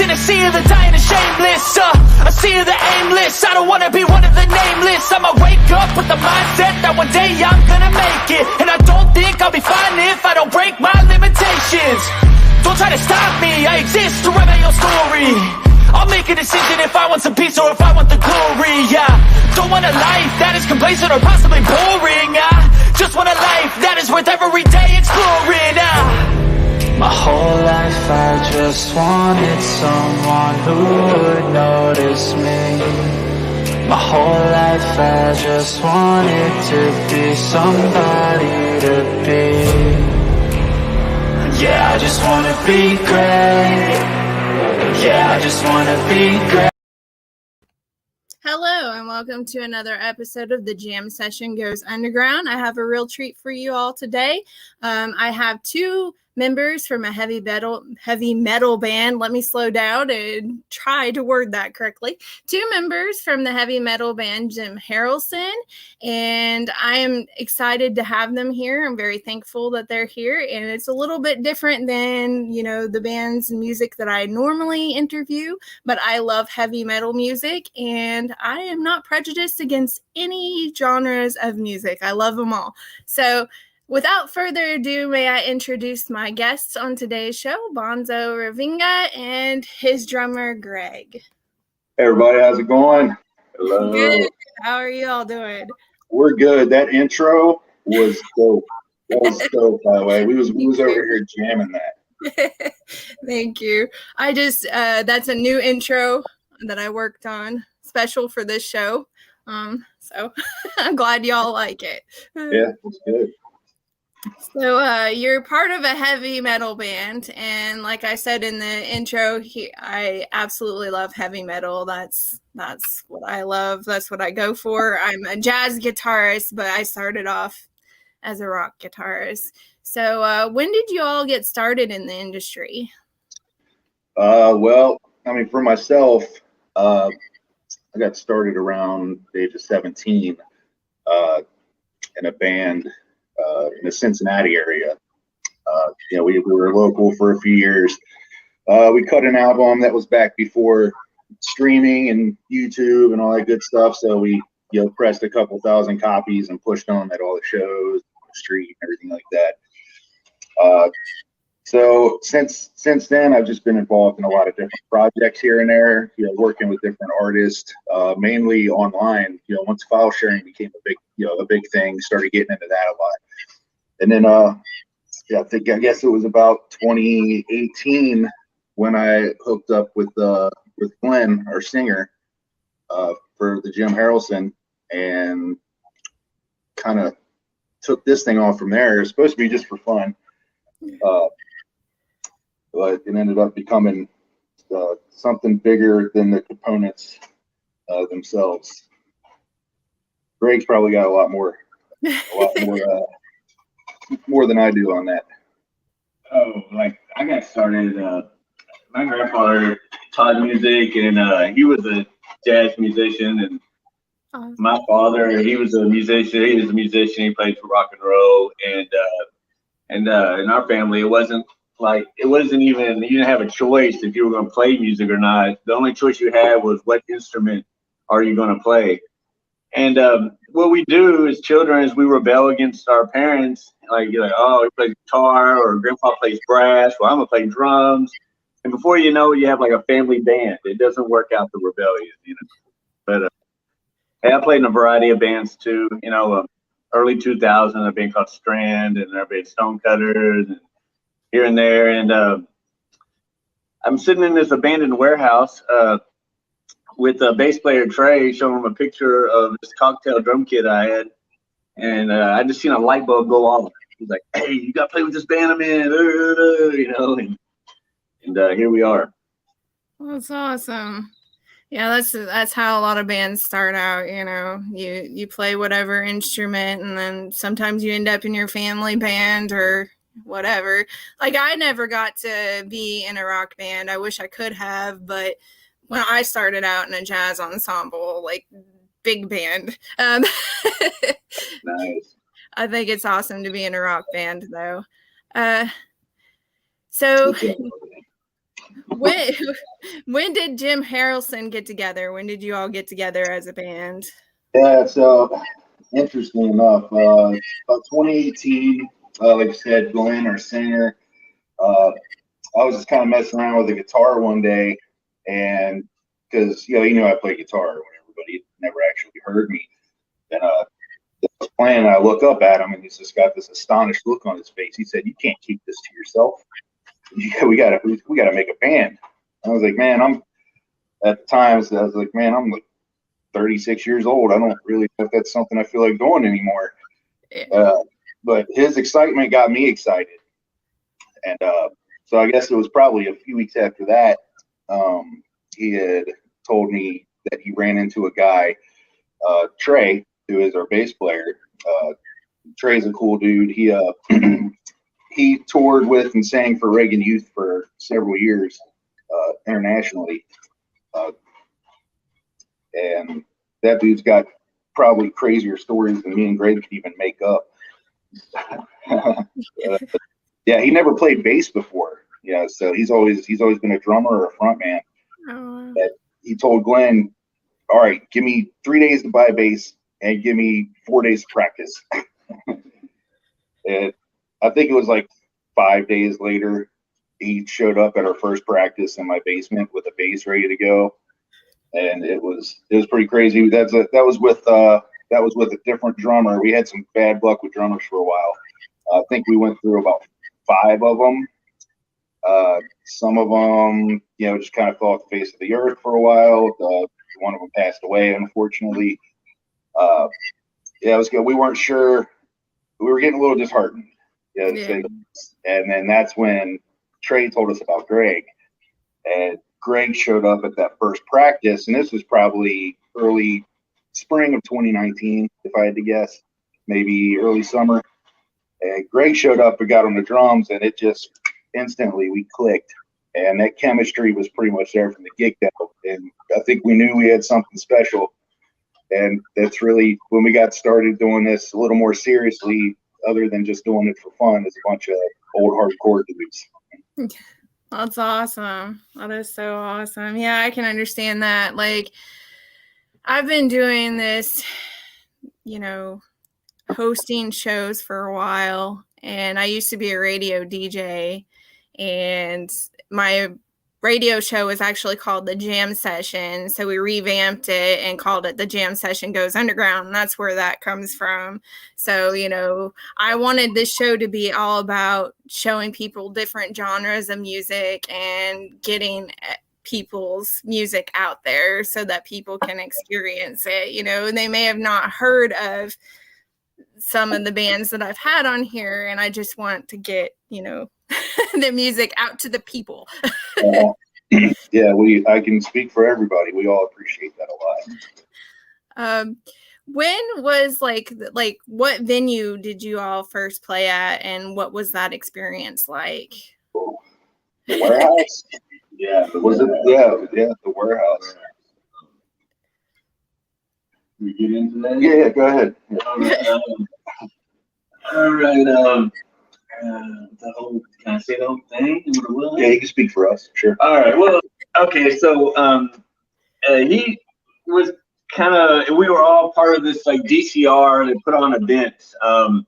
in a sea of the dying and shameless, a sea of the aimless. I don't wanna be one of the nameless. I'ma wake up with the mindset that one day I'm gonna make it, and I don't think I'll be fine if I don't break my limitations. Don't try to stop me, I exist to write my own story. I'll make a decision if I want some peace or if I want the glory, yeah. Don't want a life that is complacent or possibly boring, just want a life that is worth every day exploring, My whole life I just wanted someone who would notice me. My whole life I just wanted to be somebody to be. Yeah, I just wanna be great. Yeah, I just wanna be great. Hello and welcome to another episode of the Jam Session Goes Underground. I have a real treat for you all today. I have two members from a heavy metal band. Let me slow down and try to word that correctly. Two members from the heavy metal band Jim Harrelson, and I am excited to have them here. I'm very thankful that they're here, and it's a little bit different than, the bands and music that I normally interview, but I love heavy metal music, and I am not prejudiced against any genres of music. I love them all. So without further ado, may I introduce my guests on today's show, Bonzo Ravinga and his drummer, Greg. Hey everybody, how's it going? Hello. Good. How are you all doing? We're good. That intro was dope. That was dope, by the way. We was over here jamming that. Thank you. I just that's a new intro that I worked on, special for this show. So I'm glad y'all like it. Yeah, it's good. So you're part of a heavy metal band, and like I said in the intro, I absolutely love heavy metal. That's what I love. That's what I go for. I'm a jazz guitarist, but I started off as a rock guitarist. So when did you all get started in the industry? Well, I mean, for myself, I got started around the age of 17 in a band in the Cincinnati area. We were local for a few years. We cut an album that was back before streaming and YouTube and all that good stuff. So we, pressed a couple thousand copies and pushed them at all the shows, on the street, and everything like that. So since then, I've just been involved in a lot of different projects here and there, working with different artists, mainly online. Once file sharing became a big thing, started getting into that a lot. And then, I guess it was about 2018 when I hooked up with Glenn, our singer, for the Jim Harrelson, and kind of took this thing off from there. It was supposed to be just for fun. But it ended up becoming something bigger than the components themselves. Greg's probably got a lot more than I do on that. Oh, like I got started. My grandfather taught music, and he was a jazz musician, and my father, he was a musician. He played for rock and roll, and in our family, it wasn't even, you didn't have a choice if you were going to play music or not. The only choice you had was what instrument are you going to play. And what we do as children is we rebel against our parents. You're like, oh, he plays guitar, or grandpa plays brass. Well, I'm going to play drums. And before you know it, you have like a family band. It doesn't work out, the rebellion, But hey, I played in a variety of bands too. Early 2000s, a band called Strand, and there been Stonecutters, and here and there. And I'm sitting in this abandoned warehouse with a bass player, Trey, showing him a picture of this cocktail drum kit I had. And I just seen a light bulb go off. He's like, hey, you got to play with this band I'm in, and here we are. That's awesome. Yeah, that's how a lot of bands start out. You play whatever instrument, and then sometimes you end up in your family band or whatever. Like, I never got to be in a rock band. I wish I could have, but when I started out in a jazz ensemble, like big band, Nice. I think it's awesome to be in a rock band, though. So When when did Jim Harrelson get together? When did you all get together as a band? Yeah, so interesting enough, about 2018, like I said, Glenn, our singer, I was just kind of messing around with the guitar one day, and because he knew I played guitar when everybody never actually heard me, and I was playing. I look up at him, and he's just got this astonished look on his face. He said, "You can't keep this to yourself. We gotta make a band." I was like, "Man, I'm at the time. I was like, man, I'm like 36 years old. I don't really know if that's something I feel like doing anymore." But his excitement got me excited, and so I guess it was probably a few weeks after that, he had told me that he ran into a guy, Trey, who is our bass player. Trey's a cool dude. He he toured with and sang for Reagan Youth for several years internationally, and that dude's got probably crazier stories than me and Greg could even make up. Yeah, he never played bass before. Yeah, so he's always been a drummer or a front man. Oh. That he told Glenn, "All right, give me 3 days to buy a bass and give me 4 days to practice." And I think it was like 5 days later, he showed up at our first practice in my basement with a bass ready to go, and it was pretty crazy. That was with a different drummer. We had some bad luck with drummers for a while. I think we went through about 5 of them. Some of them, just kind of fell off the face of the earth for a while. One of them passed away, unfortunately. Yeah, it was good. We weren't sure. We were getting a little disheartened. Yeah. And then that's when Trey told us about Greg. And Greg showed up at that first practice, and this was probably early spring of 2019, if I had to guess, maybe early summer. And Greg showed up and got on the drums, and it just instantly we clicked. And that chemistry was pretty much there from the get-go. And I think we knew we had something special. And that's really when we got started doing this a little more seriously, other than just doing it for fun, as a bunch of old hardcore dudes. That's awesome. That is so awesome. Yeah, I can understand that. Like, I've been doing this, hosting shows for a while, and I used to be a radio DJ, and my radio show was actually called The Jam Session. So we revamped it and called it The Jam Session Goes Underground. And that's where that comes from. So, I wanted this show to be all about showing people different genres of music and getting people's music out there so that people can experience it, and they may have not heard of some of the bands that I've had on here, and I just want to get, the music out to the people. Yeah, I can speak for everybody. We all appreciate that a lot. When was like what venue did you all first play at, and what was that experience like? The Warehouse. Yeah, was it? Yeah, the Warehouse. We get into that? Yeah, go ahead. Yeah. All right. Can I say the whole thing? Yeah, you can speak for us. Sure. All right. Well, okay. So he was we were all part of this like DCR. They put on events, to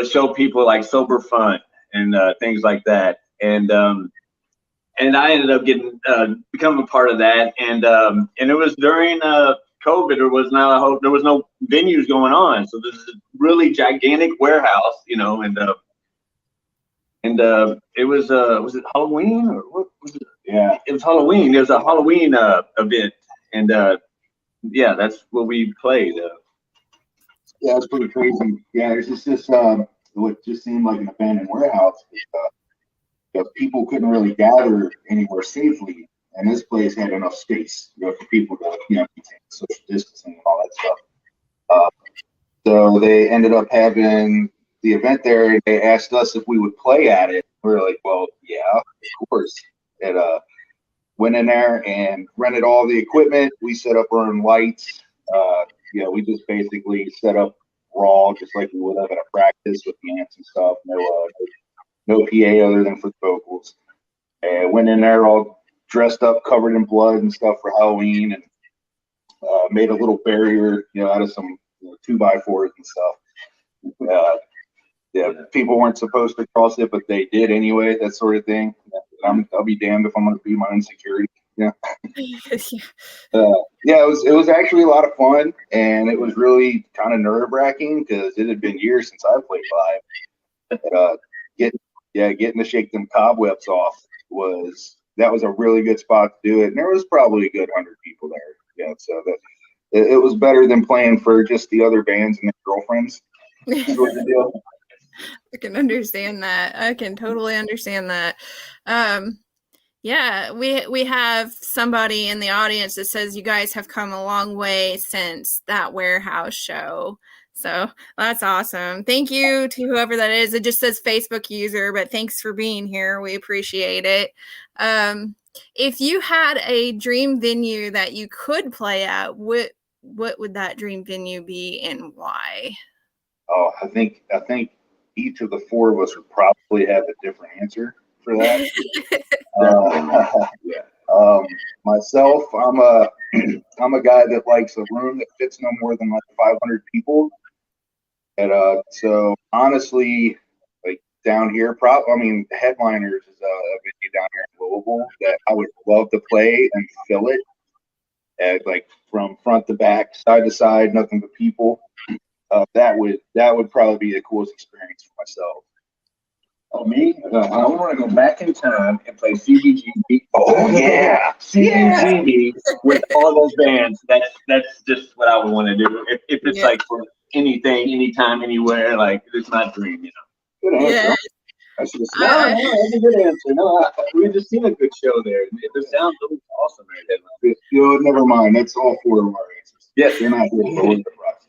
show people like sober fun and things like that. And I ended up becoming a part of that. And it was during COVID. There was no venues going on. So this is a really gigantic warehouse, and it was it Halloween or what was it? Yeah, it was Halloween. There was a Halloween event, and that's what we played. Yeah, it's pretty crazy. Yeah, there's just this what just seemed like an abandoned warehouse. People couldn't really gather anywhere safely, and this place had enough space, for people to maintain social distancing and all that stuff. So they ended up having the event there. They asked us if we would play at it. We were like, well, yeah, of course. And went in there and rented all the equipment. We set up our own lights. We just basically set up raw, just like we would have at a practice with the amps and stuff. No PA other than for the vocals. and went in there all dressed up, covered in blood and stuff for Halloween, and made a little barrier, out of some 2x4s and stuff. Yeah, people weren't supposed to cross it, but they did anyway. That sort of thing. I'll be damned if I'm going to be my own security. Yeah. Yeah, it was actually a lot of fun, and it was really kind of nerve-wracking because it had been years since I played live. Getting to shake them cobwebs off was a really good spot to do it, and there was probably a good 100 people there. Yeah, so it was better than playing for just the other bands and their girlfriends. Sort of deal. I can understand that. I can totally understand that. Yeah, we have somebody in the audience that says you guys have come a long way since that warehouse show. So that's awesome. Thank you to whoever that is. It just says Facebook user, but thanks for being here. We appreciate it. If you had a dream venue that you could play at, what would that dream venue be and why? Oh, I think each of the four of us would probably have a different answer for that. Myself, I'm a guy that likes a room that fits no more than like 500 people. And so honestly, like down here, Headliners is a venue down here in Louisville that I would love to play and fill it, at, like from front to back, side to side, nothing but people. That would probably be the coolest experience for myself. Oh, me? I want to go back in time and play CBGB. Oh yeah, CBGB with all those bands. That's just what I would want to do. If it's like for anything, anytime, anywhere, like it's my dream, Good answer. Yeah. I should have said No, that's a good answer. No, we just seen a good show there. The sound was awesome right there. Never mind. That's all four of our answers. Yes, you're not here for the rocks.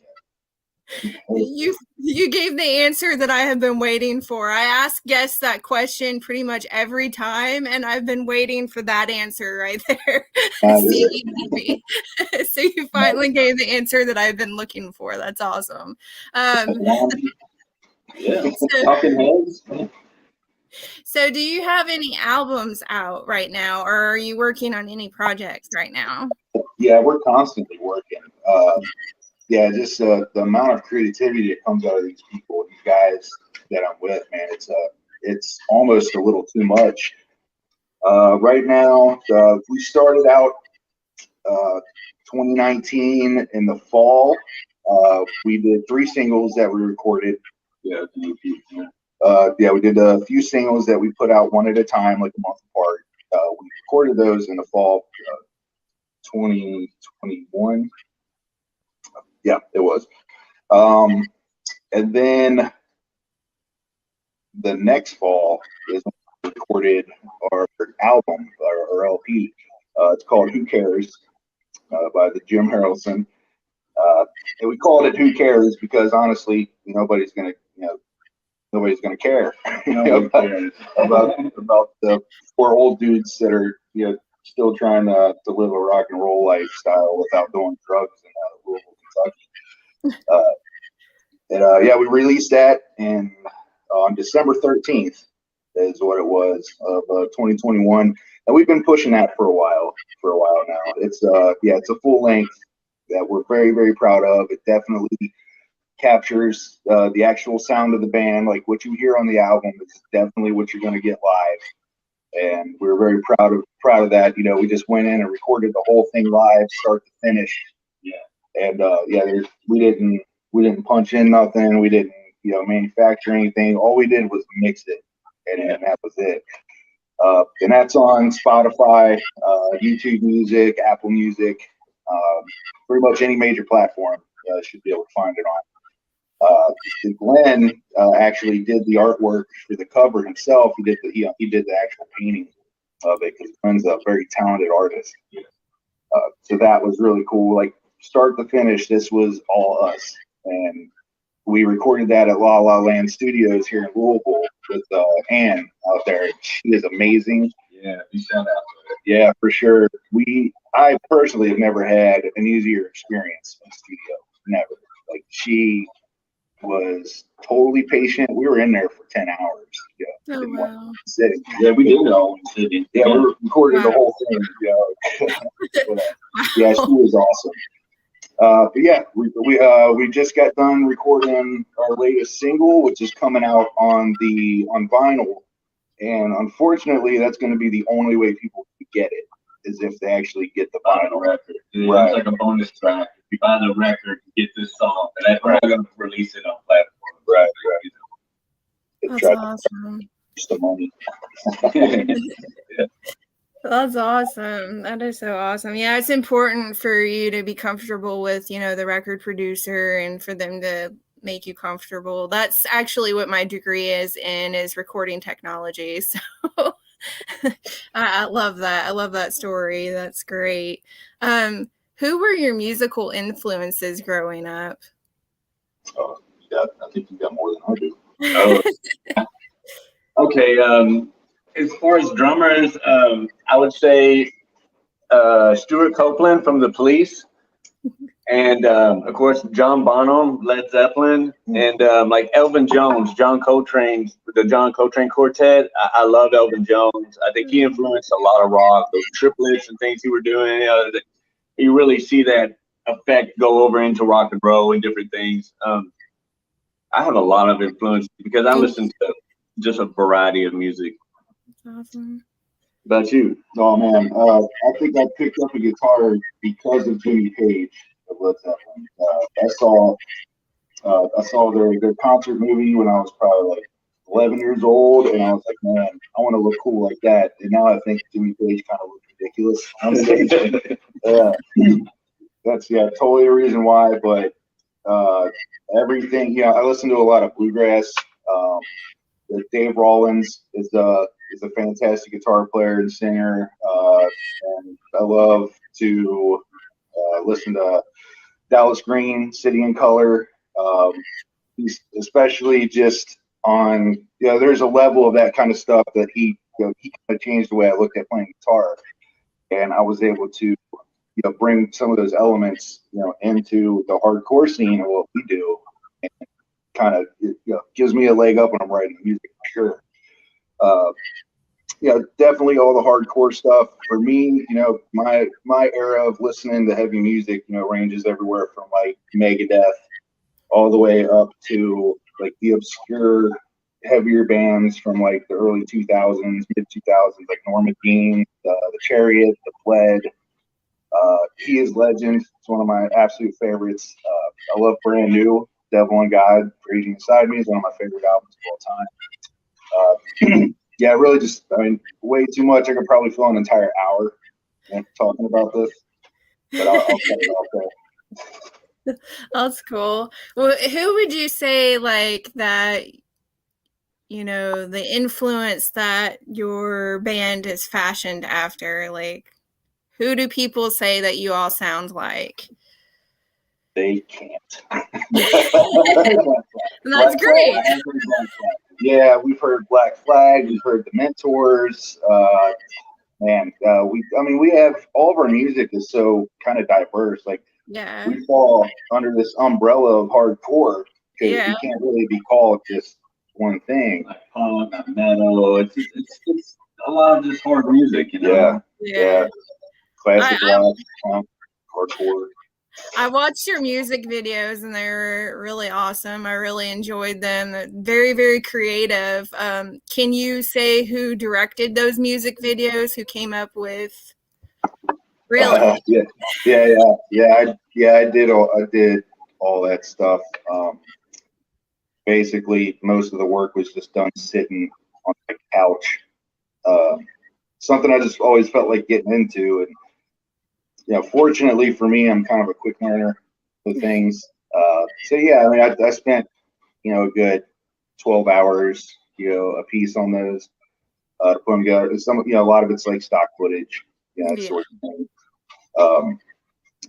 You gave the answer that I have been waiting for. I ask guests that question pretty much every time, and I've been waiting for that answer right there. So you finally gave the answer that I've been looking for. That's awesome. Talking heads. So do you have any albums out right now, or are you working on any projects right now? Yeah, we're constantly working. Just the amount of creativity that comes out of these people, these guys that I'm with, man, it's almost a little too much. Right now, we started out 2019 in the fall. We did 3 singles that we recorded. We did a few singles that we put out one at a time, like a month apart. We recorded those in the fall 2021. Yeah, it was. And then the next fall is when we recorded our album, our LP. It's called Who Cares by the Jim Harrelson. And we called it Who Cares because honestly, nobody's gonna care about the 4 old dudes that are still trying to live a rock and roll lifestyle without doing drugs in Louisville, Kentucky. We released that on December 13th is what it was of 2021, and we've been pushing that for a while now. It's a full length that we're very, very proud of. It definitely captures the actual sound of the band. Like what you hear on the album is definitely what you're going to get live, and we're very proud of that. We just went in and recorded the whole thing live, start to finish. And we didn't punch in nothing. We didn't manufacture anything. All we did was mix it, and that was it. And that's on Spotify, YouTube Music, Apple Music, pretty much any major platform should be able to find it on. Glenn actually did the artwork for the cover himself. He did the actual painting of it because Glenn's a very talented artist. So that was really cool. Like start to finish, this was all us, and we recorded that at La La Land Studios here in Louisville with Ann out there. She is amazing. Yeah, you sound out. Yeah, for sure. I personally have never had an easier experience in the studio. Never. Like she was totally patient. We were in there for 10 hours Yeah, Oh, in one wow. sitting. Yeah, we did it all in the city. Yeah, we recorded the Wow. whole thing. Yeah, she was awesome. But yeah, we just got done recording our latest single, which is coming out on vinyl, and unfortunately, that's going to be the only way people can get it is if they actually get the vinyl record. Yeah, right. It's like a bonus track. If you buy the record, you get this song, and we're not going to release it on platforms. Right. That's Try to awesome. use the money. That's awesome. That is so awesome. Yeah, it's important for you to be comfortable with, the record producer and for them to make you comfortable. That's actually what my degree is recording technology. So I love that. I love that story. That's great. Who were your musical influences growing up? Oh, I think you got more than I do. Okay. As far as drummers, I would say Stuart Copeland from The Police, and of course John Bonham, Led Zeppelin, and like Elvin Jones, the John Coltrane Quartet. I love Elvin Jones. I think he influenced a lot of rock, those triplets and things he were doing. You really see that effect go over into rock and roll and different things. I have a lot of influence because I listen to just a variety of music. Awesome. About you? Oh man, I think I picked up a guitar because of Jimmy Page of Led Zeppelin. I saw their concert movie when I was probably like 11 years old, and I was like, man, I want to look cool like that. And now I think Jimmy Page kind of looks ridiculous on stage. That's totally the reason why. But everything, I listen to a lot of bluegrass. Dave Rollins is a fantastic guitar player and singer, and I love to listen to Dallas Green, City in Color, especially just on, there's a level of that kind of stuff that he kind of changed the way I looked at playing guitar, and I was able to bring some of those elements into the hardcore scene of what we do, and kind of gives me a leg up when I'm writing music for sure. Definitely all the hardcore stuff for me. My era of listening to heavy music ranges everywhere from like Megadeth all the way up to like the obscure heavier bands from like the early 2000s, mid 2000s, like Norma Jean, the Chariot, the Pled. He is Legend. It's one of my absolute favorites. I love Brand New. Devil and God, Raging Inside Me is one of my favorite albums of all time. Really just, way too much. I could probably fill an entire hour talking about this, but I'll cut it off there. That's cool. Well, who would you say like that, the influence that your band is fashioned after? Like, who do people say that you all sound like? They can't. That's great. Yeah, we've heard Black Flag, we've heard the Mentors. We have all of our music is so kind of diverse. Like, we fall under this umbrella of hardcore because we can't really be called just one thing. Like punk, metal. It's a lot of just hard music, Yeah. Classic rock, punk, hardcore. I watched your music videos and they were really awesome. I really enjoyed them. Very, very creative. Can you say who directed those music videos? Who came up with? Really? I did all that stuff. Basically, most of the work was just done sitting on the couch. Something I just always felt like getting into, and fortunately for me, I'm kind of a quick learner with things. I spent a good 12 hours a piece on those to put them together. A lot of it's like stock footage, sort of thing.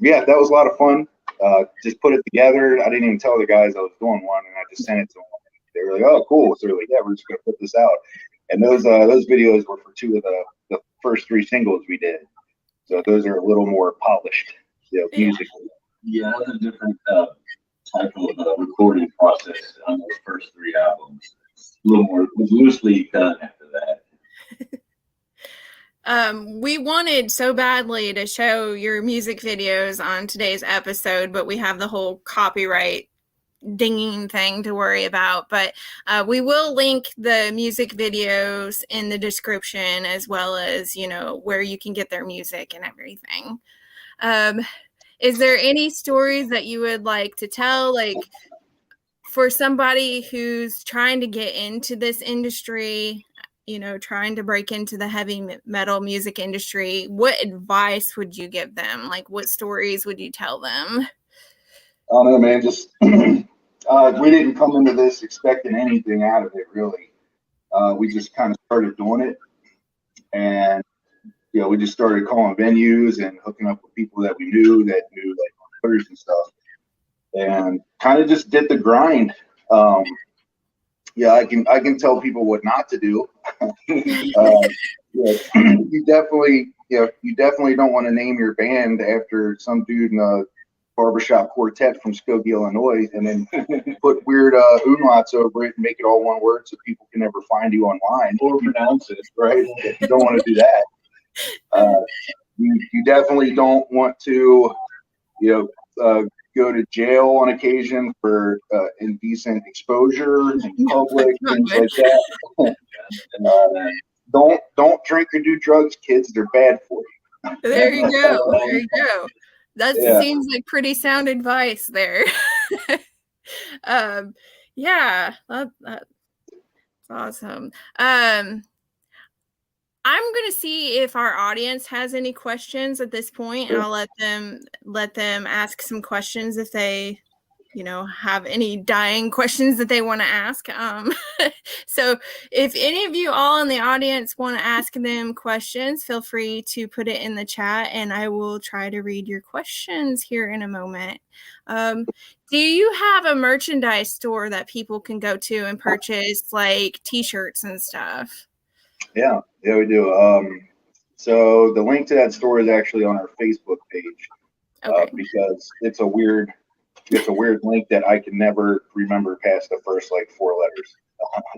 That was a lot of fun. Just put it together. I didn't even tell the guys I was doing one, and I just sent it to them. They were like, "Oh, cool!" So they're like, "Yeah, we're just gonna put this out." And those videos were for two of the first three singles we did. So those are a little more polished, musically. Yeah, that's a different type of recording process on those first three albums. a little more was loosely done after that. We wanted so badly to show your music videos on today's episode, but we have the whole copyright dinging thing to worry about. But we will link the music videos in the description, as well as, you know, where you can get their music and everything. Is there any stories that you would like to tell, like for somebody who's trying to get into this industry, you know, trying to break into the heavy metal music industry? What advice would you give them? Like, what stories would you tell them? I don't know, man. Just we didn't come into this expecting anything out of it, really. We just kind of started doing it, and you know, we just started calling venues and hooking up with people that we knew like recruiters and stuff, and kind of just did the grind. Yeah, I can tell people what not to do. Yeah, you definitely don't want to name your band after some dude in a barbershop quartet from Skokie, Illinois, and then put weird umlauts over it and make it all one word so people can never find you online or pronounce it, right? You don't want to do that. You definitely don't want to, go to jail on occasion for indecent exposure in public, things like that. Don't drink or do drugs, kids. They're bad for you. There you go. There you go. That seems like pretty sound advice there. Yeah, that's awesome. I'm going to see if our audience has any questions at this point. I'll let them ask some questions if they, have any dying questions that they want to ask. So if any of you all in the audience want to ask them questions, feel free to put it in the chat and I will try to read your questions here in a moment. Do you have a merchandise store that people can go to and purchase like t-shirts and stuff? Yeah, we do. So the link to that store is actually on our Facebook page, because it's a weird link that I can never remember past the first like 4 letters.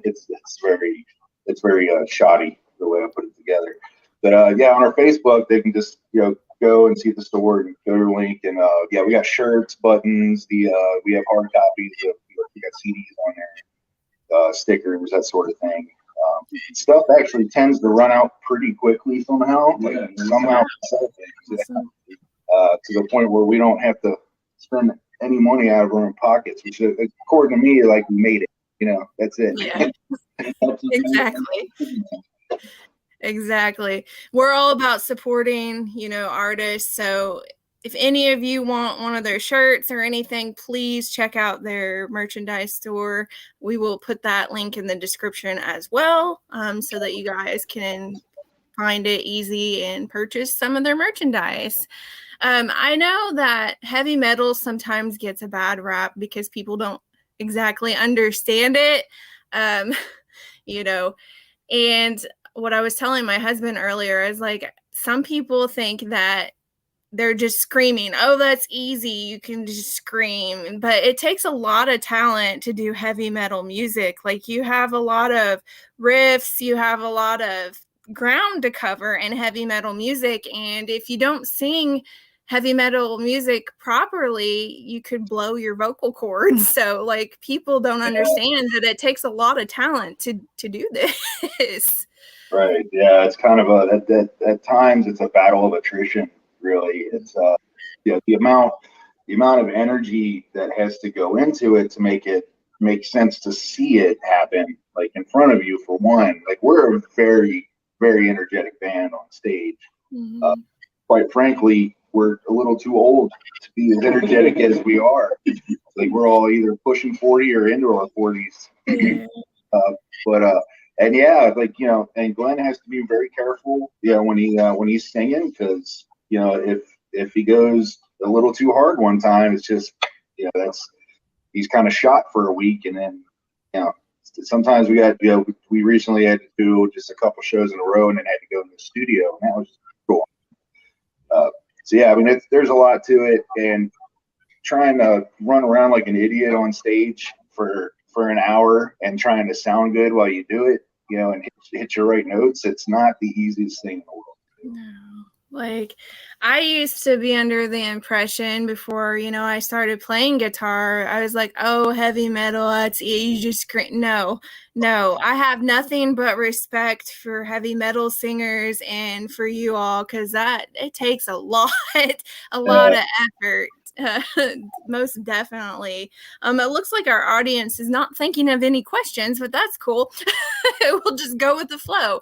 It's very shoddy the way I put it together. But on our Facebook they can just go and see the store and go to the link, and we got shirts, buttons, we have hard copies of, we got CDs on there, stickers, that sort of thing. Stuff actually tends to run out pretty quickly somehow. To the point where we don't have to spend any money out of our own pockets, which, according to me, like, we made it. That's it. Yeah. Exactly. We're all about supporting, artists. So if any of you want one of their shirts or anything, please check out their merchandise store. We will put that link in the description as well, so that you guys can find it easy and purchase some of their merchandise. I know that heavy metal sometimes gets a bad rap because people don't exactly understand it, and what I was telling my husband earlier is, like, some people think that they're just screaming, oh, that's easy, you can just scream. But it takes a lot of talent to do heavy metal music. Like, you have a lot of riffs, you have a lot of ground to cover in heavy metal music. And if you don't sing heavy metal music properly, you could blow your vocal cords. So, like, people don't understand that it takes a lot of talent to do this. Right. Yeah. It's kind of at times it's a battle of attrition. Really, it's the amount of energy that has to go into it to make it make sense to see it happen, like, in front of you. For one, like, we're a very, very energetic band on stage. Mm-hmm. Quite frankly, we're a little too old to be as energetic as we are. Like, we're all either pushing 40 or into our 40s. Yeah. And Glenn has to be very careful, when he's singing, because if he goes a little too hard one time, it's just, he's kind of shot for a week. And then, sometimes we recently had to do just a couple shows in a row and then had to go in the studio, and that was cool. There's a lot to it, and trying to run around like an idiot on stage for for an hour and trying to sound good while you do it, and hit your right notes, it's not the easiest thing in the world to do. No. Like, I used to be under the impression before, I started playing guitar, I was like, oh, heavy metal, that's you just scream. No, I have nothing but respect for heavy metal singers and for you all, because it takes a lot of effort. Most definitely. It looks like our audience is not thinking of any questions, but that's cool. We'll just go with the flow.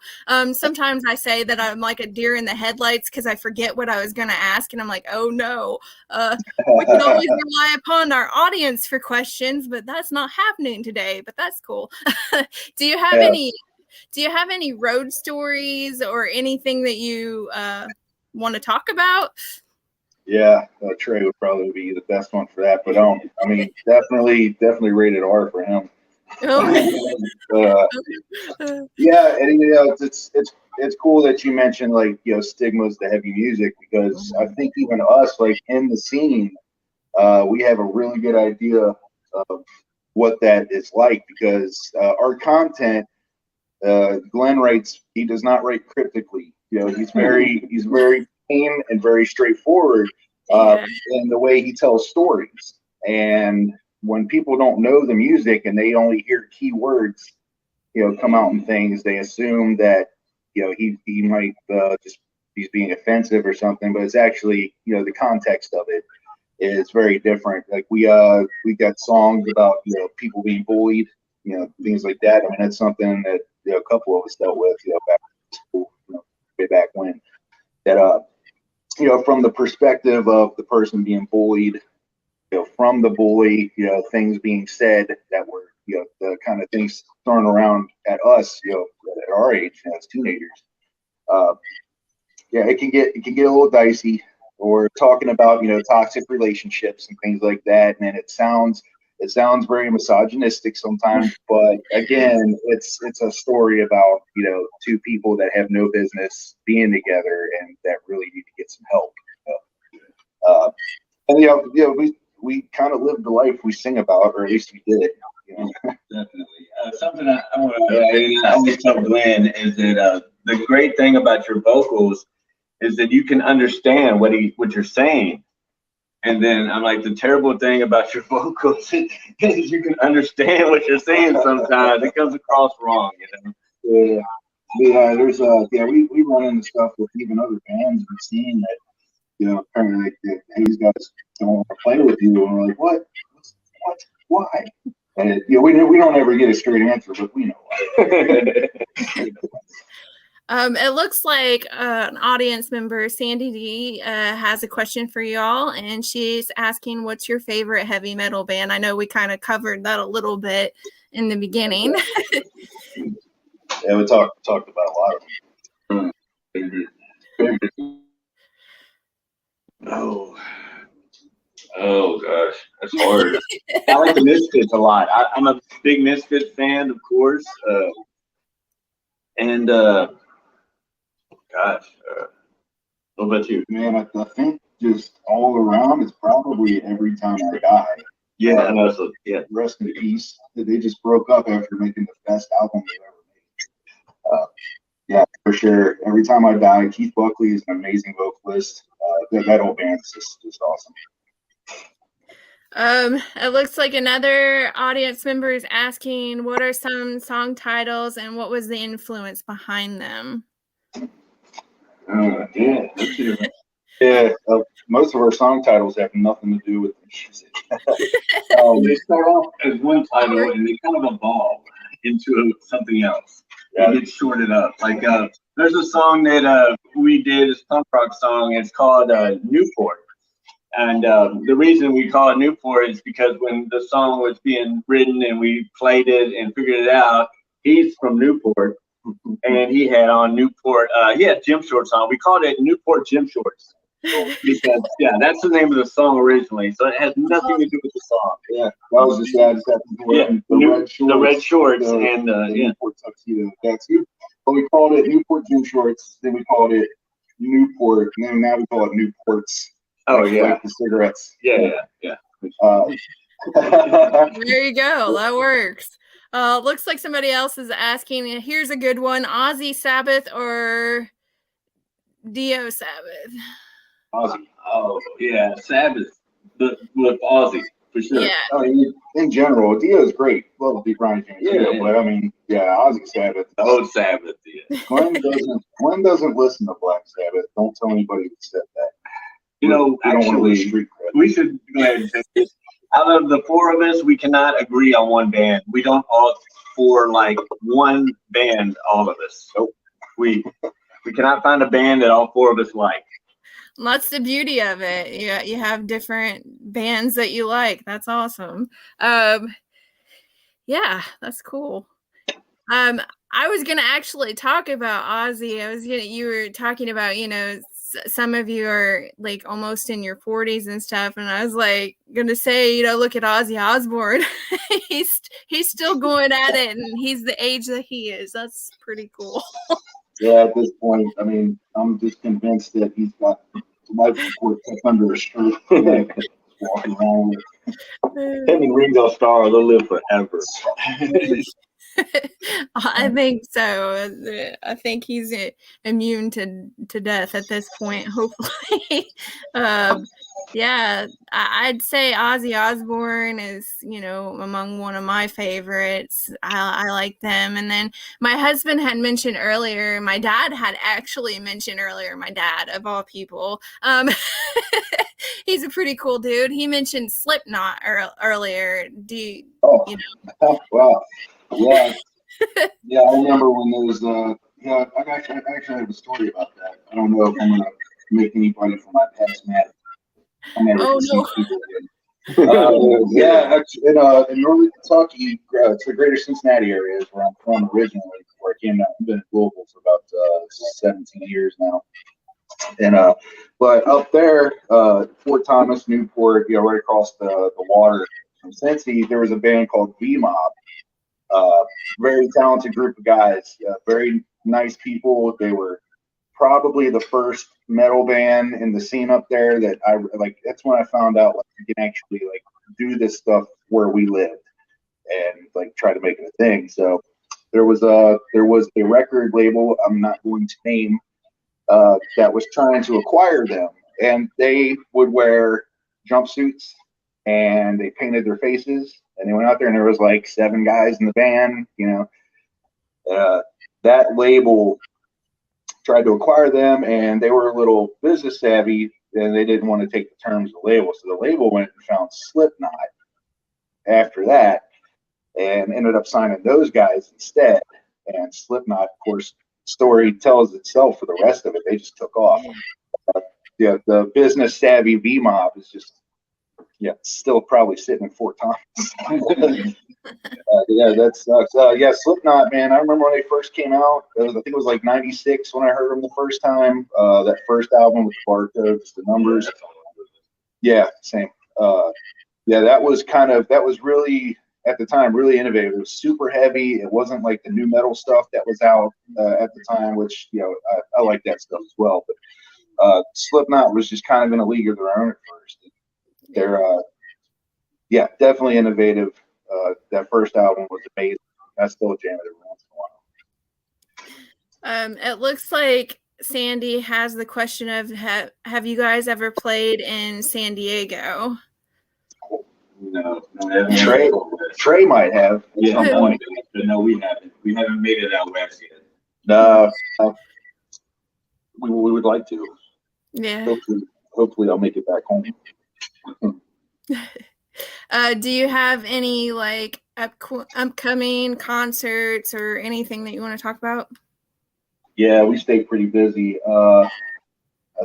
Sometimes I say that I'm like a deer in the headlights because I forget what I was going to ask, and I'm like, oh no. We can always rely upon our audience for questions, but that's not happening today. But that's cool. Do you have any road stories or anything that you want to talk about? Yeah, Trey would probably be the best one for that, but definitely rated R for him. Yeah, and it's cool that you mentioned stigmas to heavy music, because I think even us, like in the scene, we have a really good idea of what that is like, because our content, Glenn he does not write cryptically. He's very plain and very straightforward in the way he tells stories. And when people don't know the music and they only hear key words, come out in things, they assume that, he might just he's being offensive or something, but it's actually, the context of it is very different. Like we got songs about, people being bullied, things like that. I mean, that's something that, a couple of us dealt with, back in school, way back when, that, from the perspective of the person being bullied, from the bully, things being said that were, the kind of things thrown around at us, at our age, as teenagers. It can get a little dicey, or talking about, toxic relationships and things like that. And it sounds very misogynistic sometimes, but again, it's a story about, two people that have no business being together and that really need to get some help. And we kind of lived the life we sing about, or at least we did. Definitely. Something I want to I always tell Glenn is that the great thing about your vocals is that you can understand what you're saying. And then I'm like, the terrible thing about your vocals is you can understand what you're saying sometimes. It comes across wrong, Yeah. There's we run into stuff with even other bands and seeing that, apparently like these guys don't want to play with you, and we're like, what, why? And we don't ever get a straight answer, but we know why. It looks like an audience member, Sandy D, has a question for y'all, and she's asking, what's your favorite heavy metal band? I know we kind of covered that a little bit in the beginning. Yeah, we talked about a lot of them. Oh gosh, that's hard. I like the Misfits a lot. I'm a big Misfits fan, of course. Gosh, what about you? Man, I think just all around, it's probably Every Time I Die. Yeah, and also, yeah. Rest in peace. They just broke up after making the best album they've ever made. Yeah, for sure. Every Time I Die. Keith Buckley is an amazing vocalist. That whole band is just awesome. It looks like another audience member is asking, what are some song titles and what was the influence behind them? Yeah. Most of our song titles have nothing to do with the music. They start off as one title and they kind of evolve into something else. It gets shorted up. Like there's a song that we did, this punk rock song. It's called Newport. And the reason we call it Newport is because when the song was being written and we played it and figured it out, he's from Newport, and he had on Newport. He had gym shorts on. We called it Newport Gym Shorts because that's the name of the song originally. So it has nothing to do with the song. Yeah, that was just the red shorts and Newport tuxedo. That's you. But we called it Newport Gym Shorts. Then we called it Newport, and then now we call it Newports. Oh, yeah. Like the cigarettes. Yeah. There you go. That works. Looks like somebody else is asking. Here's a good one: Ozzy Sabbath or Dio Sabbath? Ozzy. Oh yeah, Sabbath with Ozzy for sure. Yeah. I mean, in general, Dio is great. Love the Brian James. Yeah. But I mean, yeah, Ozzy Sabbath. The old Sabbath. Yeah. Glenn doesn't listen to Black Sabbath. Don't tell anybody who said that. You know, actually, we should go ahead and say this. Out of the four of us, we cannot agree on one band. We don't all for like one band, all of us. So we cannot find a band that all four of us like. That's the beauty of it. You have different bands that you like. That's awesome. Yeah, that's cool. I was gonna actually talk about Ozzy. You were talking about, some of you are like almost in your 40s and stuff, and I was like gonna say, look at Ozzy Osbourne. he's still going at it, and he's the age that he is. That's pretty cool. Yeah, at this point, I mean, I'm just convinced that he's got life support tucked under a shirt, walking around with. Him and Ringo Starr, they'll live forever. I think so. I think he's immune to death at this point, hopefully. Yeah, I'd say Ozzy Osbourne is, among one of my favorites. I like them. And then my husband had mentioned earlier, my dad had actually mentioned earlier, my dad of all people. He's a pretty cool dude. He mentioned Slipknot earlier. Wow. Yeah. Yeah, I remember when there was I actually have a story about that. I don't know if I'm gonna make anybody from my past mad. Oh no. Yeah, in northern Kentucky, it's the greater Cincinnati area is where I'm from originally, where I came out. I've been in Louisville for about 17 years now. And but up there, Fort Thomas, Newport, right across the water from Cincy, there was a band called V-Mob. Very talented group of guys, very nice people. They were probably the first metal band in the scene up there that I like. That's when I found out you can actually do this stuff where we lived and try to make it a thing. So there was a record label I'm not going to name that was trying to acquire them, and they would wear jumpsuits and they painted their faces, and they went out there and there was 7 guys in the band. That label tried to acquire them, and they were a little business savvy, and they didn't want to take the terms of the label. So the label went and found Slipknot after that and ended up signing those guys instead. And Slipknot, of course, story tells itself for the rest of it. They just took off. The business savvy V-Mob is just still probably sitting in Fort Thomas. Yeah, that sucks. Slipknot, man. I remember when they first came out. I think it was 96 when I heard them the first time. That first album with the barcodes, the numbers. Yeah, same. That was really, at the time, really innovative. It was super heavy. It wasn't like the new metal stuff that was out at the time, which I like that stuff as well. But Slipknot was just kind of in a league of their own at first. They're definitely innovative. That first album was amazing. I still jam it every once in a while. It looks like Sandy has the question of have you guys ever played in San Diego? No. Trey might have at some point. But no, we haven't. We haven't made it out west yet. No, we would like to. Yeah. Hopefully I'll make it back home. Do you have any upcoming concerts or anything that you want to talk about? Yeah, we stay pretty busy. I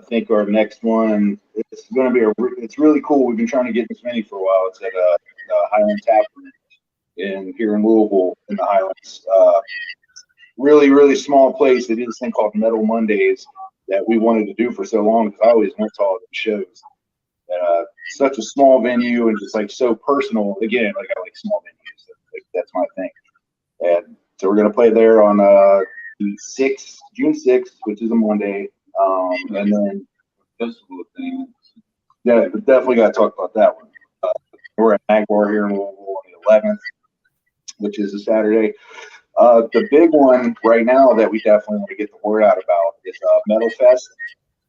think our next one, it's going to be it's really cool. We've been trying to get this many for a while. It's at Highland Tavern here in Louisville in the Highlands. Really, really small place. They did this thing called Metal Mondays that we wanted to do for so long because I always went to all the shows. Such a small venue and just so personal. Again, I like small venues. That's my thing. And so we're gonna play there on June 6th, which is a Monday. And then festival thing. Yeah, we definitely got to talk about that one. We're at Magbar here in Louisville on the 11th, which is a Saturday. The big one right now that we definitely want to get the word out about is Metal Fest,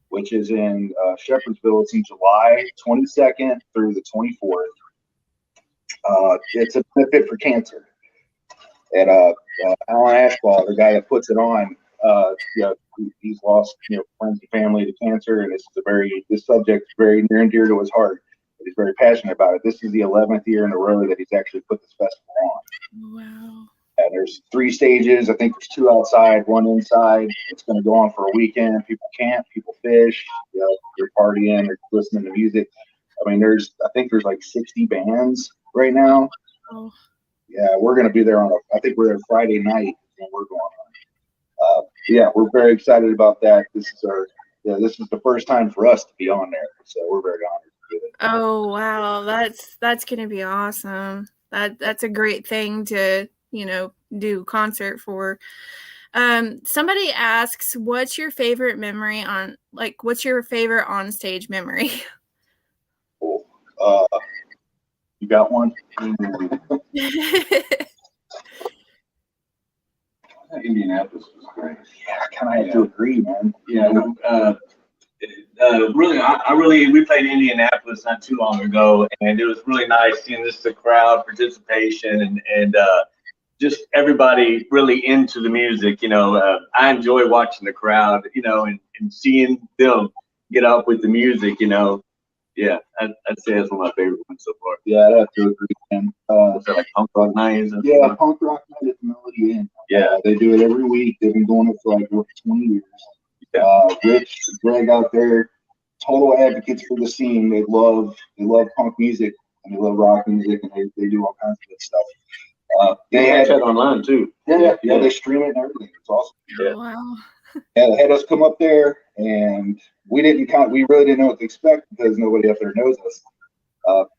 which is in Shepherdsville. It's in July 22nd through the 24th. It's a benefit for cancer. And Alan Ashball, the guy that puts it on, he's lost friends and family to cancer, and this subject is very near and dear to his heart. He's very passionate about it. This is the 11th year in a row that he's actually put this festival on. Wow. And there's 3 stages. I think there's 2 outside, 1 inside. It's going to go on for a weekend. People camp, people fish. They're partying, they're listening to music. I mean, I think there's like 60 bands right now. Oh. Yeah, we're going to be there I think we're there Friday night when we're going on. Yeah, we're very excited about that. This is the first time for us to be on there, so we're very honored to do it. Oh wow, that's gonna be awesome. That's a great thing to do concert for. Somebody asks, what's your favorite memory what's your favorite on stage memory? Cool. You got one? Indianapolis was great. Yeah, I kind of have to agree, man. Yeah, we played Indianapolis not too long ago, and it was really nice seeing the crowd participation and just everybody really into the music. I enjoy watching the crowd, and seeing them get up with the music. Yeah, I'd say that's one of my favorite ones so far. Yeah, I'd have to agree, man. Was that like Punk Rock Night? Yeah, Punk Rock Night at the Melody Inn. Yeah, they do it every week. They've been doing it for like over 20 years. Rich, Greg out there, total advocates for the scene. They love punk music and they love rock music, and they do all kinds of good stuff. They had that online too. Yeah, they stream it and everything. It's awesome. Yeah. Wow. Yeah, they had us come up there, and we really didn't know what to expect because nobody up there knows us.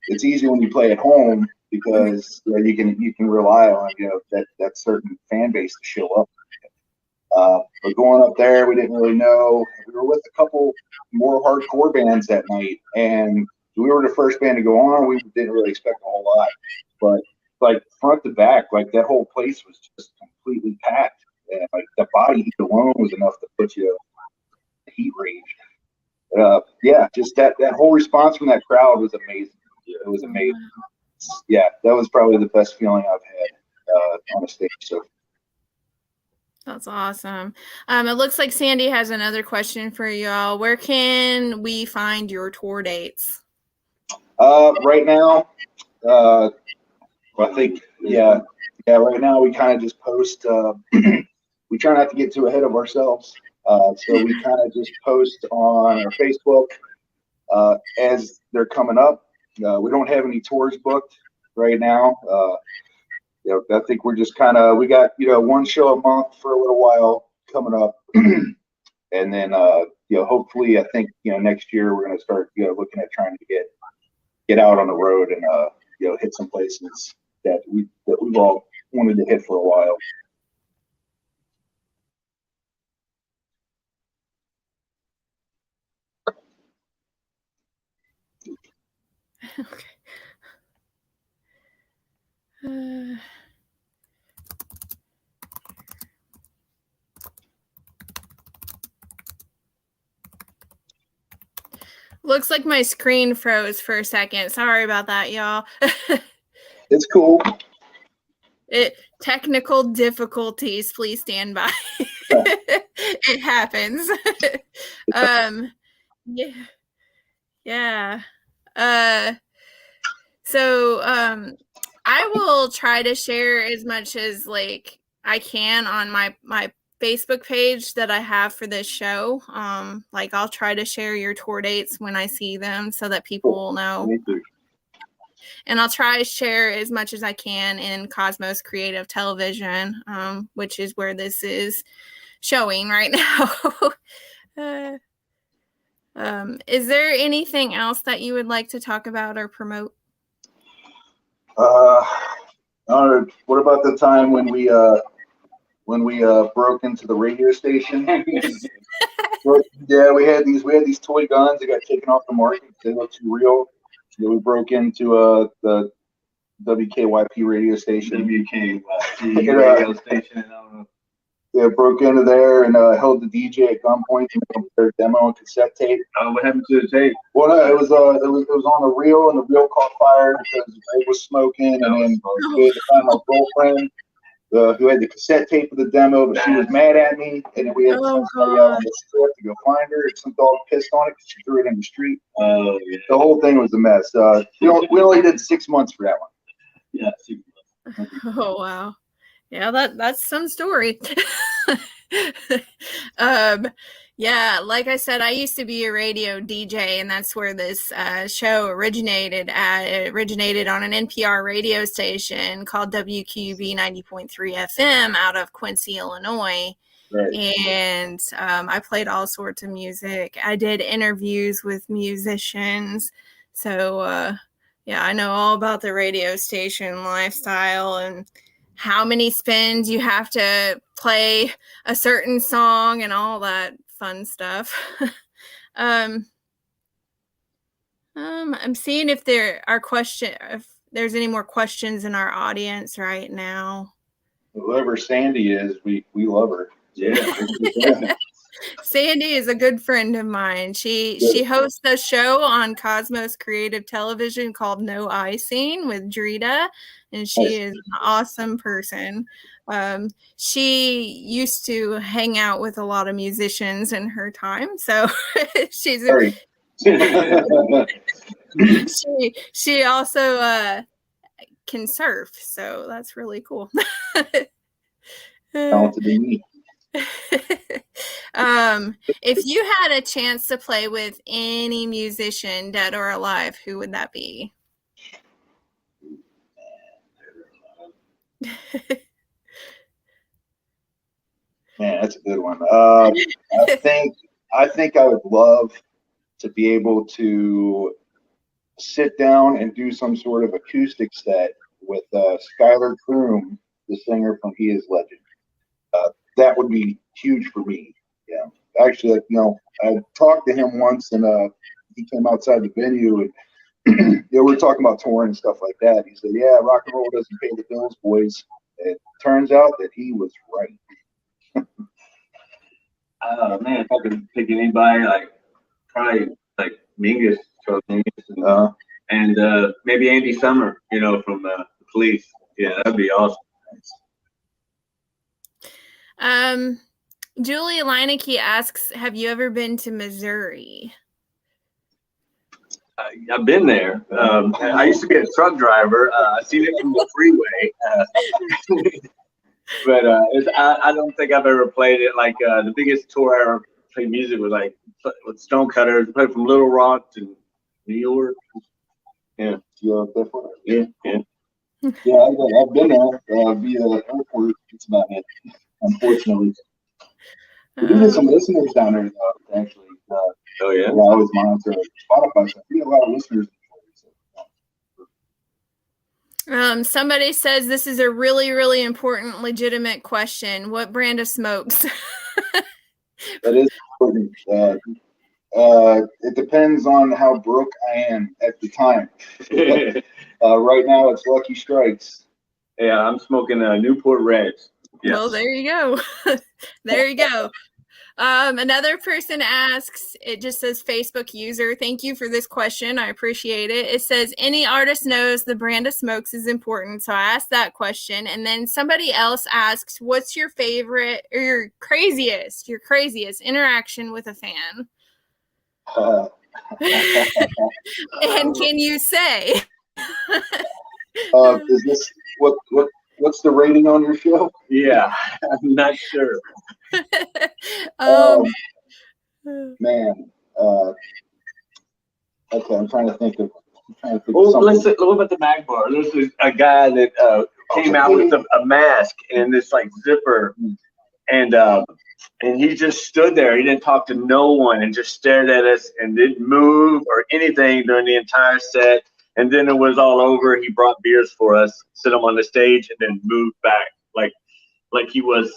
It's easy when you play at home because you can rely on that certain fan base to show up. But going up there, we didn't really know. We were with a couple more hardcore bands that night, and we were the first band to go on. We didn't really expect a whole lot, but like front to back, like that whole place was just completely packed. And like the body heat alone was enough to put you in heat range. Just that whole response from that crowd was amazing. It was amazing. Yeah, that was probably the best feeling I've had on a stage. So that's awesome. It looks like Sandy has another question for y'all. Where can we find your tour dates? Right now, I think right now we kind of just post. We try not to get too ahead of ourselves, so we kind of just post on our Facebook as they're coming up. We don't have any tours booked right now. I think we're just we got 1 show a month for a little while coming up, and then hopefully I think next year we're going to start looking at trying to get out on the road and hit some places that we've all wanted to hit for a while. Okay. Looks like my screen froze for a second. Sorry about that, y'all. It's cool. Technical difficulties. Please stand by. It happens. Yeah. So I will try to share as much as I can on my Facebook page that I have for this show. I'll try to share your tour dates when I see them so that people will know. Me too. And I'll try to share as much as I can in Cosmos Creative Television, which is where this is showing right now. Is there anything else that you would like to talk about or promote? What about the time when we broke into the radio station? Yeah, we had these toy guns that got taken off the market. They looked too real. we broke into the WKYP radio station. WKYP radio station. I don't know. Yeah, broke into there and held the DJ at gunpoint to make their demo and cassette tape. What happened to the tape? Well, no, it was on the reel, and the reel caught fire because it was smoking, and then we had to find my girlfriend who had the cassette tape of the demo, but she was mad at me, and then we had to send somebody out on the strip to go find her. Some dog pissed on it because she threw it in the street. Oh, yeah. The whole thing was a mess. We only did 6 months for that one. Yeah, 6 months. Oh wow. Yeah, that's some story. Yeah, like I said, I used to be a radio DJ, and that's where this show originated It originated on an NPR radio station called WQUB 90.3 FM out of Quincy, Illinois. Right. And I played all sorts of music. I did interviews with musicians. So, yeah, I know all about the radio station lifestyle and how many spins you have to play a certain song and all that fun stuff. I'm seeing if there are if there's any more questions in our audience right now. Whoever Sandy is, we love her. Yeah. Sandy is a good friend of mine. She hosts a show on Cosmos Creative Television called No Icing with Drita, and she is an awesome person. She used to hang out with a lot of musicians in her time, so she's she also can surf, so that's really cool. Talented than me. If you had a chance to play with any musician, dead or alive, who would that be? Man, that's a good one. I think I would love to be able to sit down and do some sort of acoustic set with Skylar Kroom, the singer from He Is Legend. That would be huge for me. Yeah, actually, I talked to him once, and he came outside the venue, and we were talking about touring and stuff like that. He said, "Yeah, rock and roll doesn't pay the bills, boys." It turns out that he was right. Man, if I could pick anybody, probably Mingus, Charles Mingus, and maybe Andy Summer, from the Police. Yeah, that'd be awesome. Julie Leineke asks, have you ever been to Missouri? I've been there. I used to be a truck driver. I've seen it from the freeway. But I don't think I've ever played it. The biggest tour I ever played music was with Stonecutters. Played from Little Rock to New York. Yeah, definitely. Yeah. Yeah, I've been there via airport. It's about it, unfortunately. We do get some listeners down there, though, actually. Oh, yeah? I always monitor Spotify. So we get a lot of listeners. Somebody says this is a really, really important, legitimate question. What brand of smokes? That is important. It depends on how broke I am at the time. Right now, it's Lucky Strikes. Yeah, I'm smoking Newport Reds. Yes. Well, there you go. There you go. Another person asks, it just says Facebook user. Thank you for this question. I appreciate it. It says, any artist knows the brand of smokes is important. So I asked that question. And then somebody else asks, what's your favorite or your craziest interaction with a fan? And can you say? Is this what's the rating on your show? Yeah, I'm not sure. Man, okay, I'm trying to think of. Well, listen, what about the mag bar? There's a guy that came out with a mask and this zipper, and he just stood there. He didn't talk to no one and just stared at us and didn't move or anything during the entire set. And then it was all over. He brought beers for us, sit him on the stage, and then moved back like he was,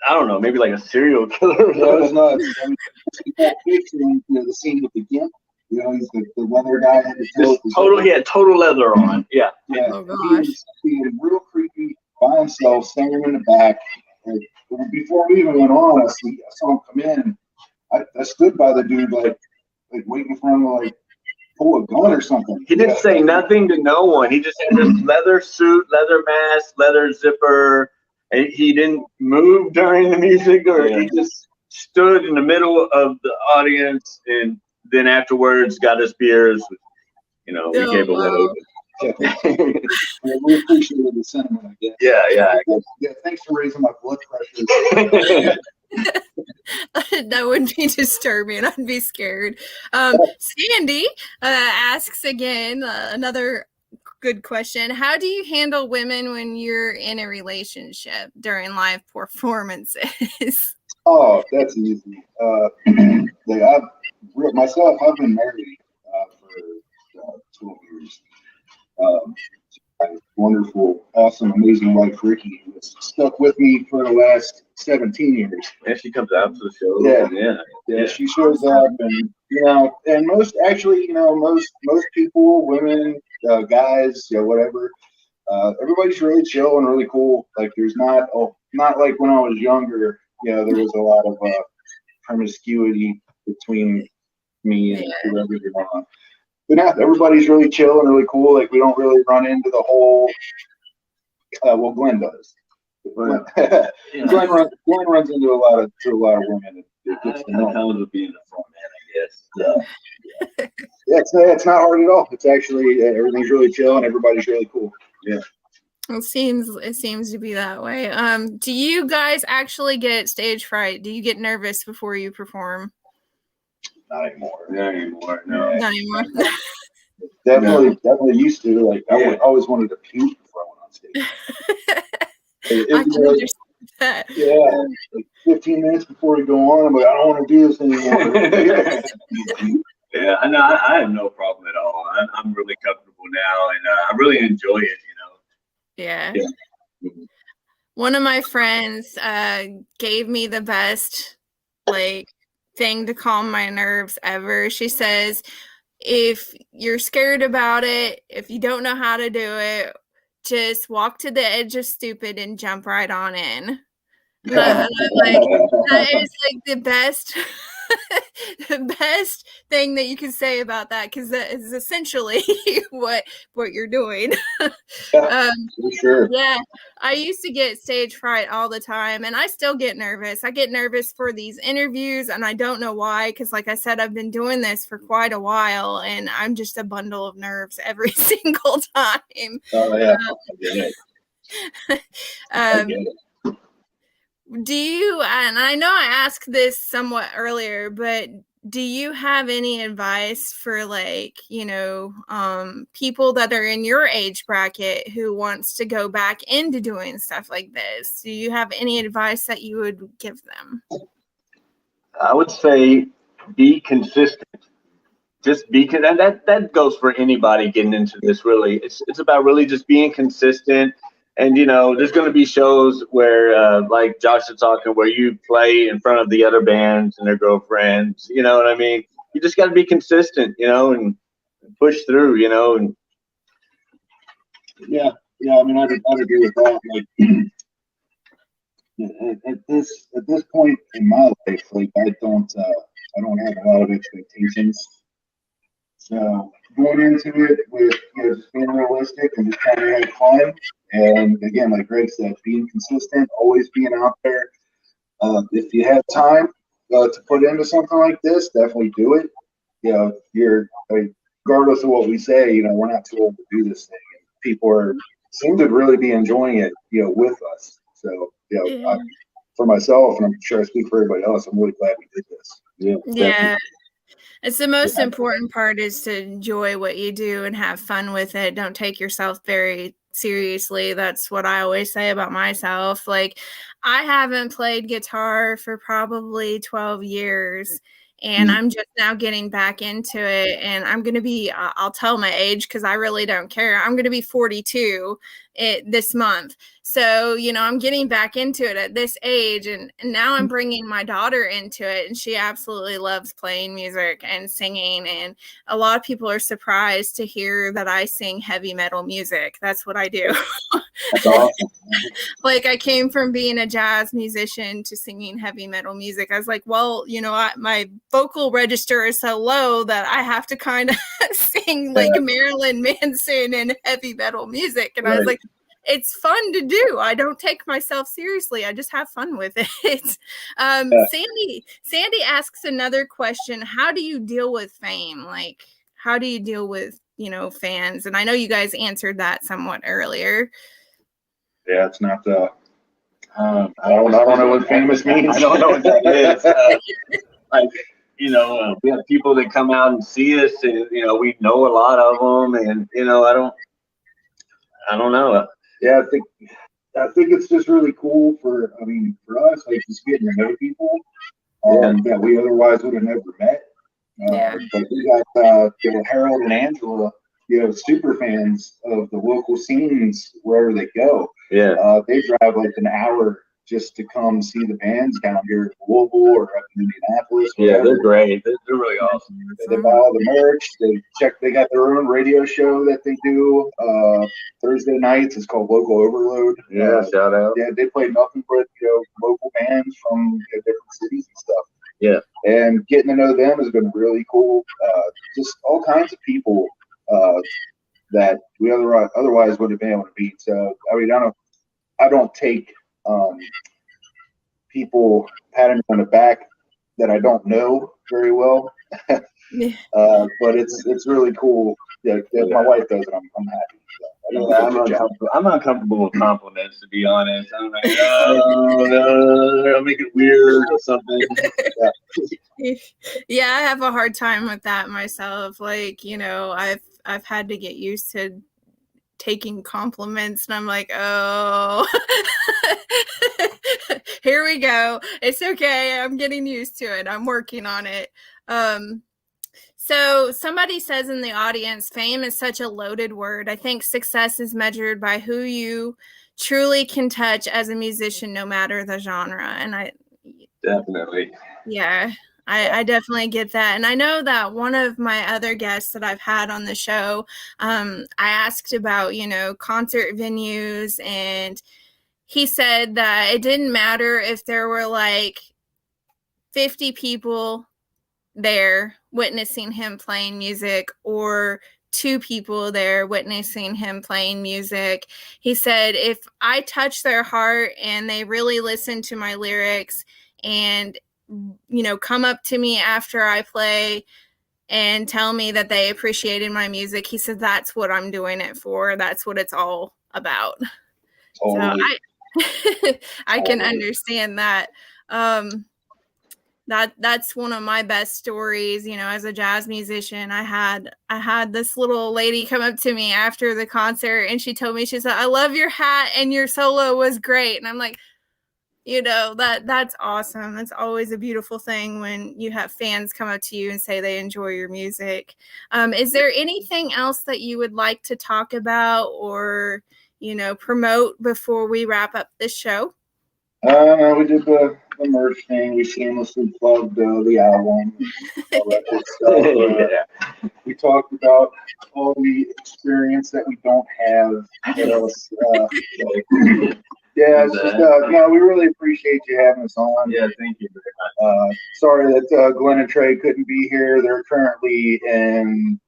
I don't know, maybe like a serial killer. That was nuts. I mean, the scene with the gimp. You know, he's the leather guy. He had total leather on. Yeah. Oh gosh. He was being real creepy by himself, standing in the back. And before we even went on, I saw him come in. I stood by the dude like waiting for him to like pull a gun or something. He didn't say nothing to no one. He just had this leather suit, leather mask, leather zipper. And he didn't move during the music, or he just stood in the middle of the audience, and then afterwards got us beers. You know, we gave away. We appreciated the sentiment, I guess. Yeah. Thanks for raising my blood pressure. That would be disturbing. I'd be scared. Sandy asks again, another good question. How do you handle women when you're in a relationship during live performances? Oh, that's easy. I've been married for 12 years. Wonderful, awesome, amazing wife Ricky, who has stuck with me for the last 17 years. And she comes out to the show. Yeah. She shows up, and and most people, women, guys, whatever. Everybody's really chill and really cool. Like there's not like when I was younger. There was a lot of promiscuity between me and whoever's on. But now everybody's really chill and really cool. Like we don't really run into the whole. Well, Glenn does. Glenn runs into a lot of women. That comes with being a front man, I guess. Yeah, it's not hard at all. It's actually everything's really chill and everybody's really cool. Yeah. It seems to be that way. Do you guys actually get stage fright? Do you get nervous before you perform? Not anymore. No. Not anymore. Definitely used to. Like I always wanted to puke before I went on stage. I can understand that. Yeah, like 15 minutes before we go on, I'm like, I don't want to do this anymore. Yeah, I have no problem at all. I'm really comfortable now, and I really enjoy it. Yeah. One of my friends gave me the best thing to calm my nerves ever. She says, if you're scared about it, if you don't know how to do it, just walk to the edge of stupid and jump right on in. And I'm like, that is like the best thing that you can say about that, because that is essentially what you're doing. For sure. Yeah, I used to get stage fright all the time, and I still get nervous. I get nervous for these interviews, and I don't know why, because like I said, I've been doing this for quite a while, and I'm just a bundle of nerves every single time. Oh yeah, I get it. Do you, and I know I asked this somewhat earlier, but do you have any advice for people that are in your age bracket who wants to go back into doing stuff like this? Do you have any advice that you would give them? I would say be consistent. Just be, and that goes for anybody getting into this. Really, it's about really just being consistent. And, there's going to be shows where, like Josh is talking, where you play in front of the other bands and their girlfriends. You know what I mean? You just got to be consistent, and push through, and. Yeah. I mean, I'd agree with that. Like, at this point in my life, like I don't have a lot of expectations. So going into it with just being realistic and just trying to have fun. And again, like Greg said, being consistent, always being out there. If you have time to put into something like this, definitely do it. Regardless of what we say, we're not too old to do this thing. And people seem to really be enjoying it, with us. So, for myself, and I'm sure I speak for everybody else, I'm really glad we did this. Yeah. It's the most important part is to enjoy what you do and have fun with it. Don't take yourself very seriously. That's what I always say about myself. Like, I haven't played guitar for probably 12 years, and I'm just now getting back into it. And I'm going to be, I'll tell my age because I really don't care. I'm going to be 42 this month. So, I'm getting back into it at this age, and now I'm bringing my daughter into it, and she absolutely loves playing music and singing. And a lot of people are surprised to hear that I sing heavy metal music. That's what I do. That's awesome. Like, I came from being a jazz musician to singing heavy metal music. I was like, well, my vocal register is so low that I have to kind of sing like Marilyn Manson and heavy metal music. And I was like, it's fun to do. I don't take myself seriously. I just have fun with it. Sandy asks another question. How do you deal with fame? Like, how do you deal with, fans? And I know you guys answered that somewhat earlier. Yeah, it's not I don't know what famous means. I don't know what that is. We have people that come out and see us, and we know a lot of them, and I don't know. Yeah, I think it's just really cool for us, like just getting to know people that we otherwise would have never met. But we got Harold and Angela, super fans of the local scenes wherever they go. Yeah. They drive like an hour just to come see the bands down here in Louisville or up in Indianapolis. Yeah, they're great. They're really awesome. They buy all the merch. They got their own radio show that they do Thursday nights. It's called Local Overload. Yeah, shout out. Yeah, they play nothing but local bands from different cities and stuff. Yeah. And getting to know them has been really cool. Just all kinds of people that we otherwise would have been able to meet. So I don't take people patting me on the back that I don't know very well. But it's really cool. Yeah, my wife does it. I'm happy. I'm not comfortable with compliments, to be honest. I'm like, no, I'll make it weird or something. Yeah, I have a hard time with that myself. Like, I've had to get used to taking compliments, and I'm like, oh, here we go. It's okay. I'm getting used to it. I'm working on it. So somebody says in the audience, fame is such a loaded word. I think success is measured by who you truly can touch as a musician, no matter the genre. And I definitely, yeah, I definitely get that. And I know that one of my other guests that I've had on the show, I asked about, concert venues, and he said that it didn't matter if there were like 50 people there witnessing him playing music or 2 people there witnessing him playing music. He said, if I touch their heart and they really listen to my lyrics and come up to me after I play and tell me that they appreciated my music, he said, that's what I'm doing it for. That's what it's all about. Totally. So I can understand that. That's one of my best stories, as a jazz musician. I had this little lady come up to me after the concert, and she told me, she said, I love your hat and your solo was great. And I'm like, that's awesome. That's always a beautiful thing when you have fans come up to you and say they enjoy your music. Is there anything else that you would like to talk about or, promote before we wrap up this show? We did the merch thing. We shamelessly plugged the album. All that good stuff. We talked about all the experience that we don't have. It's just, we really appreciate you having us on. Yeah, thank you very much. Sorry that Glenn and Trey couldn't be here. They're currently in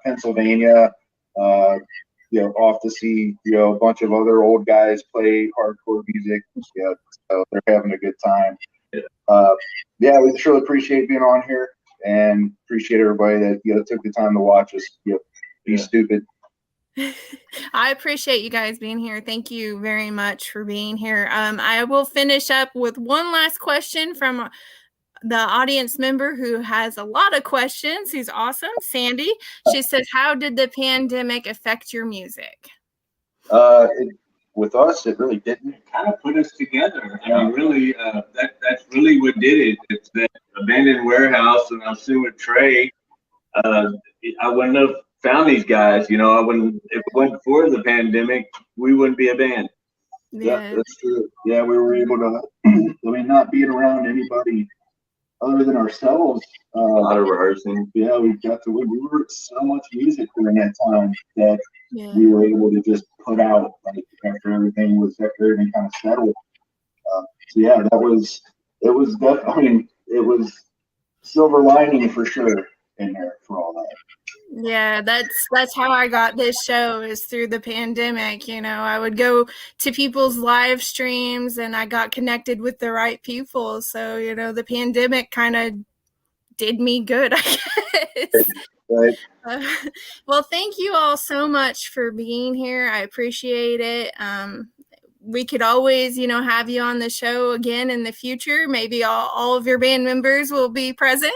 Pennsylvania, off to see, a bunch of other old guys play hardcore music. Yeah, so they're having a good time. We just really appreciate being on here and appreciate everybody that took the time to watch us be stupid. I appreciate you guys being here. Thank you very much for being here. I will finish up with one last question from the audience member who has a lot of questions. Who's awesome, Sandy. She says, how did the pandemic affect your music? With us, it really didn't. It kind of put us together. I mean, really, that's really what did it. It's that abandoned warehouse, and I was sitting with Trey. I wouldn't have found these guys. You know, if it went before the pandemic, we wouldn't be a band. Yeah, that's true. Yeah, we were able to, I mean, not being around anybody other than ourselves. A lot of rehearsing. Yeah, we wrote so much music during that time that we were able to just put out, like, after everything kind of settled. So yeah, it was definitely, I mean, it was silver lining for sure in there for all that. Yeah, that's how I got this show, is through the pandemic. You know, I would go to people's live streams and I got connected with the right people. So, you know, the pandemic kind of did me good, I guess. Right. Well, thank you all so much for being here. I appreciate it. We could always, you know, have you on the show again in the future. Maybe all of your band members will be present.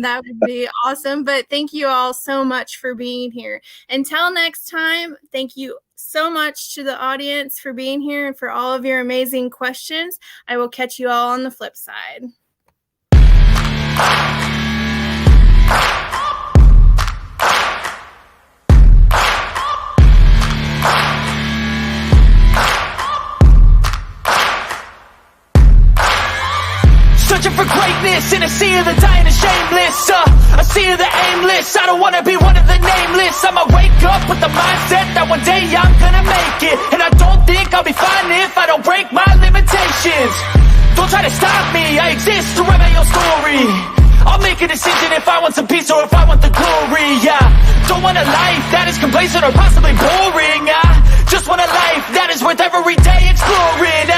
That would be awesome. But thank you all so much for being here. Until next time, thank you so much to the audience for being here and for all of your amazing questions. I will catch you all on the flip side. Searching for greatness in a sea of the dying and shameless, a sea of the aimless. I don't wanna be one of the nameless. I'ma wake up with the mindset that one day I'm gonna make it, and I don't think I'll be fine if I don't break my limitations. Don't try to stop me, I exist to write my own story. I'll make a decision if I want some peace or if I want the glory. Yeah, don't want a life that is complacent or possibly boring. I just want a life that is worth every day exploring.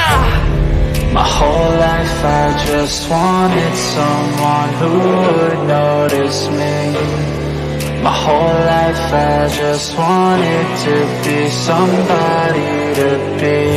My whole life I just wanted someone who would notice me. My whole life I just wanted to be somebody to be